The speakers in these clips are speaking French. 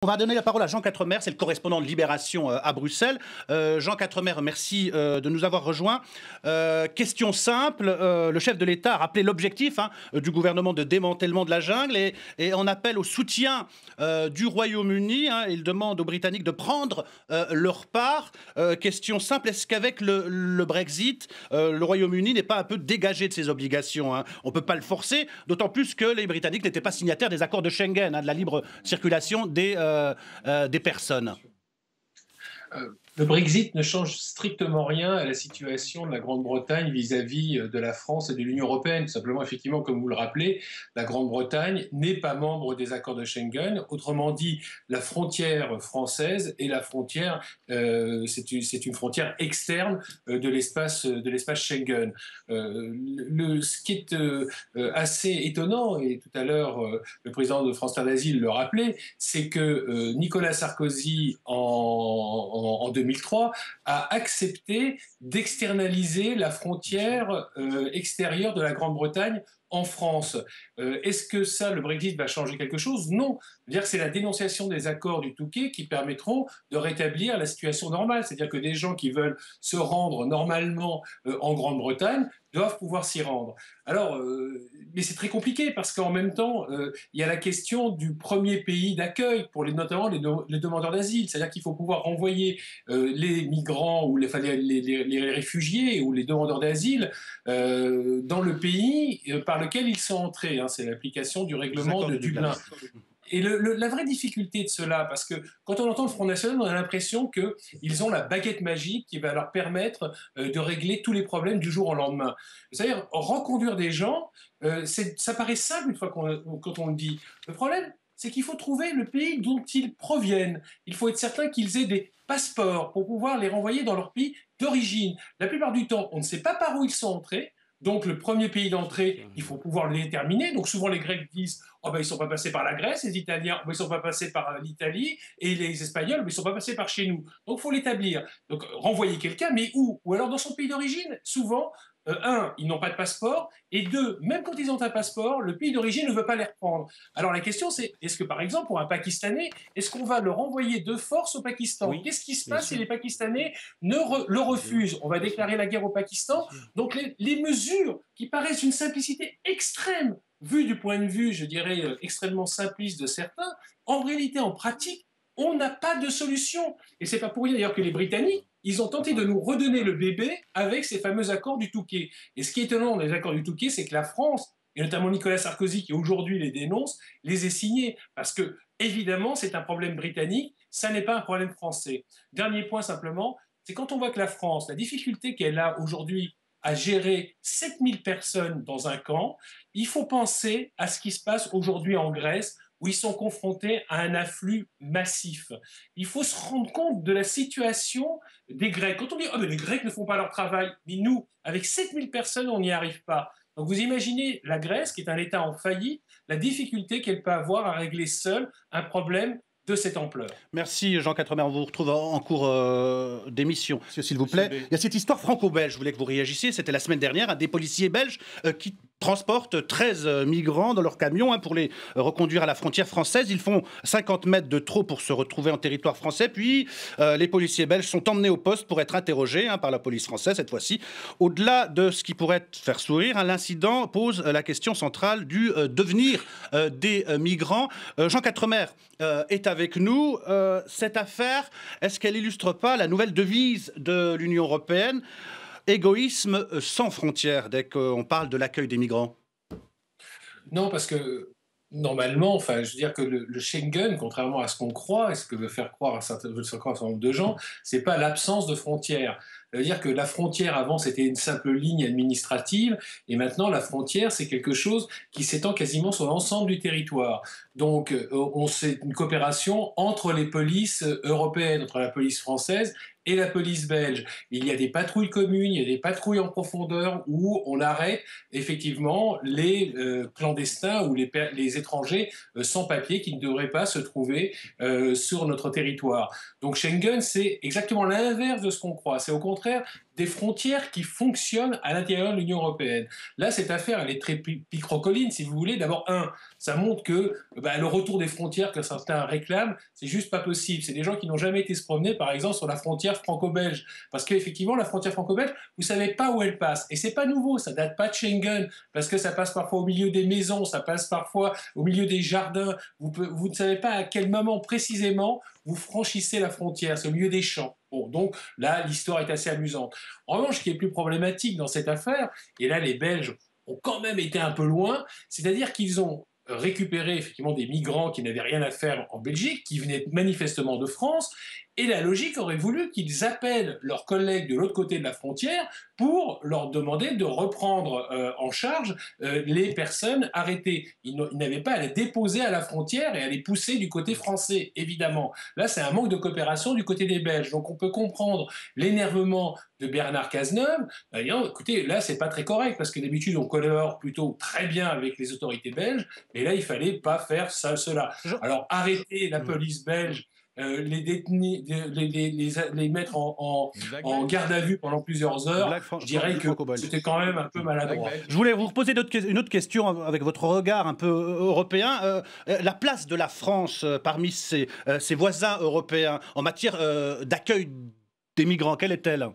On va donner la parole à Jean Quatremer, c'est le correspondant de Libération à Bruxelles. Jean Quatremer, merci de nous avoir rejoints. Question simple, le chef de l'État a rappelé l'objectif du gouvernement de démantèlement de la jungle et en appelle au soutien du Royaume-Uni. Il demande aux Britanniques de prendre leur part. Question simple, est-ce qu'avec le Brexit, le Royaume-Uni n'est pas un peu dégagé de ses obligations? On ne peut pas le forcer, d'autant plus que les Britanniques n'étaient pas signataires des accords de Schengen, de la libre circulation des personnes. Le Brexit ne change strictement rien à la situation de la Grande-Bretagne vis-à-vis de la France et de l'Union européenne. Tout simplement, effectivement, comme vous le rappelez, la Grande-Bretagne n'est pas membre des accords de Schengen. Autrement dit, la frontière française et la frontière, c'est une frontière externe de l'espace Schengen. Ce qui est assez étonnant, et tout à l'heure le président de France Terre d'Asile le rappelait, c'est que Nicolas Sarkozy en 2003 a accepté d'externaliser la frontière extérieure de la Grande-Bretagne en France. Est-ce que ça, le Brexit, va changer quelque chose? Non. C'est-à-dire que c'est la dénonciation des accords du Touquet qui permettront de rétablir la situation normale. C'est-à-dire que des gens qui veulent se rendre normalement en Grande-Bretagne doivent pouvoir s'y rendre. Alors, mais c'est très compliqué parce qu'en même temps, il y a la question du premier pays d'accueil pour notamment les demandeurs d'asile. C'est-à-dire qu'il faut pouvoir renvoyer les migrants ou les réfugiés ou les demandeurs d'asile dans le pays par lequel ils sont entrés. C'est l'application du règlement de Dublin. Et la vraie difficulté de cela, parce que quand on entend le Front National, on a l'impression qu'ils ont la baguette magique qui va leur permettre de régler tous les problèmes du jour au lendemain. C'est-à-dire, reconduire des gens, ça paraît simple une fois quand on le dit. Le problème, c'est qu'il faut trouver le pays dont ils proviennent. Il faut être certain qu'ils aient des passeports pour pouvoir les renvoyer dans leur pays d'origine. La plupart du temps, on ne sait pas par où ils sont entrés. Donc, le premier pays d'entrée, il faut pouvoir le déterminer. Donc, souvent, les Grecs disent « Oh ben, ils ne sont pas passés par la Grèce », les Italiens « Oh ben, ils ne sont pas passés par l'Italie », et les Espagnols « Ben, ils ne sont pas passés par chez nous ». Donc, il faut l'établir. Donc, renvoyer quelqu'un, mais où? Ou alors dans son pays d'origine. Souvent, ils n'ont pas de passeport, et deux, même quand ils ont un passeport, le pays d'origine ne veut pas les reprendre. Alors la question c'est, est-ce que par exemple pour un Pakistanais, est-ce qu'on va le renvoyer de force au Pakistan? Oui, qu'est-ce qui se passe si les Pakistanais le refusent? On va déclarer la guerre au Pakistan. Donc les mesures qui paraissent d'une simplicité extrême, vues du point de vue, je dirais, extrêmement simpliste de certains, en réalité, en pratique, on n'a pas de solution. Et c'est pas pour rien d'ailleurs que les Britanniques, ils ont tenté de nous redonner le bébé avec ces fameux accords du Touquet. Et ce qui est étonnant dans les accords du Touquet, c'est que la France, et notamment Nicolas Sarkozy, qui aujourd'hui les dénonce, les ait signés. Parce que, évidemment, c'est un problème britannique, ça n'est pas un problème français. Dernier point simplement, c'est quand on voit que la France, la difficulté qu'elle a aujourd'hui à gérer 7000 personnes dans un camp, il faut penser à ce qui se passe aujourd'hui en Grèce, où ils sont confrontés à un afflux massif. Il faut se rendre compte de la situation des Grecs. Quand on dit « Oh, mais les Grecs ne font pas leur travail », mais nous, avec 7000 personnes, on n'y arrive pas. Donc vous imaginez la Grèce, qui est un État en faillite, la difficulté qu'elle peut avoir à régler seule un problème de cette ampleur. Merci Jean Quatremer, on vous retrouve en cours d'émission, s'il vous plaît. Il y a cette histoire franco-belge, je voulais que vous réagissiez, c'était la semaine dernière, des policiers belges qui transportent 13 migrants dans leur camion pour les reconduire à la frontière française. Ils font 50 mètres de trop pour se retrouver en territoire français, puis les policiers belges sont emmenés au poste pour être interrogés par la police française cette fois-ci. Au-delà de ce qui pourrait faire sourire, l'incident pose la question centrale du devenir des migrants. Jean Quatremer est avec nous. Cette affaire, est-ce qu'elle illustre pas la nouvelle devise de l'Union européenne? Égoïsme sans frontières, dès qu'on parle de l'accueil des migrants. Non, parce que normalement, enfin, je veux dire que le Schengen, contrairement à ce qu'on croit, et ce que veut faire croire un certain nombre de gens, c'est pas l'absence de frontières. Ça veut dire que la frontière, avant, c'était une simple ligne administrative, et maintenant, la frontière, c'est quelque chose qui s'étend quasiment sur l'ensemble du territoire. Donc, c'est une coopération entre les polices européennes, entre la police française et la police belge. Il y a des patrouilles communes, il y a des patrouilles en profondeur où on arrête effectivement les clandestins ou les étrangers sans papier qui ne devraient pas se trouver sur notre territoire. Donc Schengen, c'est exactement l'inverse de ce qu'on croit. C'est au contraire des frontières qui fonctionnent à l'intérieur de l'Union européenne. Là, cette affaire, elle est très picrocolline, si vous voulez. D'abord, ça montre que le retour des frontières que certains réclament, c'est juste pas possible. C'est des gens qui n'ont jamais été se promener, par exemple, sur la frontière franco-belge. Parce qu'effectivement, la frontière franco-belge, vous savez pas où elle passe. Et c'est pas nouveau, ça date pas de Schengen, parce que ça passe parfois au milieu des maisons, ça passe parfois au milieu des jardins. Vous ne savez pas à quel moment précisément vous franchissez la frontière, c'est au milieu des champs. Bon, donc là, l'histoire est assez amusante. En revanche, ce qui est plus problématique dans cette affaire, et là, les Belges ont quand même été un peu loin, c'est-à-dire qu'ils ont récupéré effectivement des migrants qui n'avaient rien à faire en Belgique, qui venaient manifestement de France, et la logique aurait voulu qu'ils appellent leurs collègues de l'autre côté de la frontière pour leur demander de reprendre en charge les personnes arrêtées. Ils n'avaient pas à les déposer à la frontière et à les pousser du côté français, évidemment. Là, c'est un manque de coopération du côté des Belges. Donc on peut comprendre l'énervement de Bernard Cazeneuve. D'ailleurs, écoutez, là, c'est pas très correct, parce que d'habitude, on collabore plutôt très bien avec les autorités belges, mais là, il fallait pas faire ça, cela. Alors, arrêter la police belge, les détenus, les mettre en garde à vue pendant plusieurs heures, je dirais que c'était quand même un peu maladroit. Je voulais vous reposer une autre question avec votre regard un peu européen. La place de la France parmi ses voisins européens en matière d'accueil des migrants, quelle est-elle?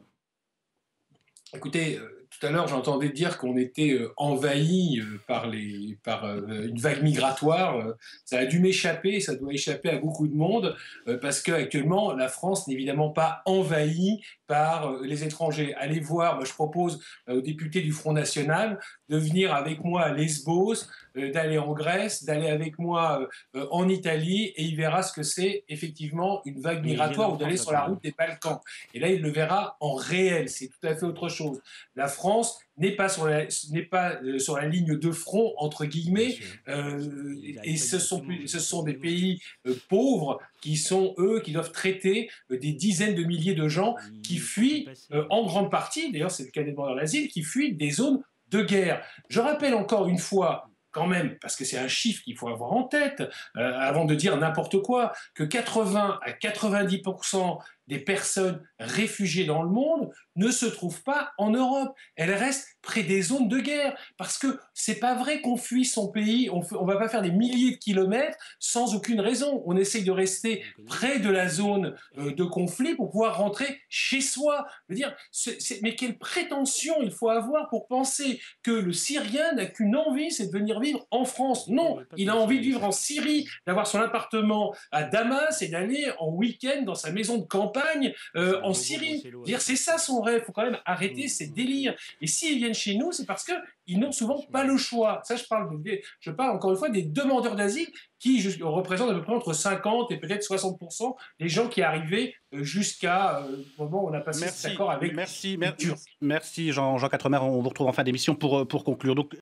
Écoutez, tout à l'heure, j'entendais dire qu'on était envahi par une vague migratoire. Ça a dû m'échapper, ça doit échapper à beaucoup de monde, parce qu'actuellement, la France n'est évidemment pas envahie par les étrangers. Allez voir, moi je propose aux députés du Front National de venir avec moi à Lesbos, d'aller en Grèce, d'aller avec moi en Italie, et il verra ce que c'est effectivement une vague migratoire, ou d'aller sur la route des Balkans. Et là, il le verra en réel, c'est tout à fait autre chose. La France n'est pas sur la ligne de front, entre guillemets, et ce sont des pays pauvres qui sont, eux, qui doivent traiter des dizaines de milliers de gens qui fuient, en grande partie, d'ailleurs c'est le cas des demandeurs d'asile, qui fuient des zones de guerre. Je rappelle encore une fois, quand même, parce que c'est un chiffre qu'il faut avoir en tête, avant de dire n'importe quoi, que 80 à 90% des personnes réfugiées dans le monde ne se trouvent pas en Europe. Elles restent près des zones de guerre, parce que c'est pas vrai qu'on fuit son pays, on va pas faire des milliers de kilomètres sans aucune raison. On essaye de rester près de la zone de conflit pour pouvoir rentrer chez soi. Je veux dire, mais quelle prétention il faut avoir pour penser que le Syrien n'a qu'une envie, c'est de venir vivre en France. Non, il a envie de vivre en Syrie, d'avoir son appartement à Damas et d'aller en week-end dans sa maison de campagne en Syrie. C'est ça son rêve. Il faut quand même arrêter ces délires. Et s'ils viennent chez nous, c'est parce qu'ils n'ont souvent pas le choix. Ça, je parle encore une fois des demandeurs d'asile qui représentent à peu près entre 50 et peut-être 60% des gens qui arrivaient jusqu'à le moment où on a passé cet accord avec Merci Jean Quatremer. On vous retrouve en fin d'émission pour conclure. Donc,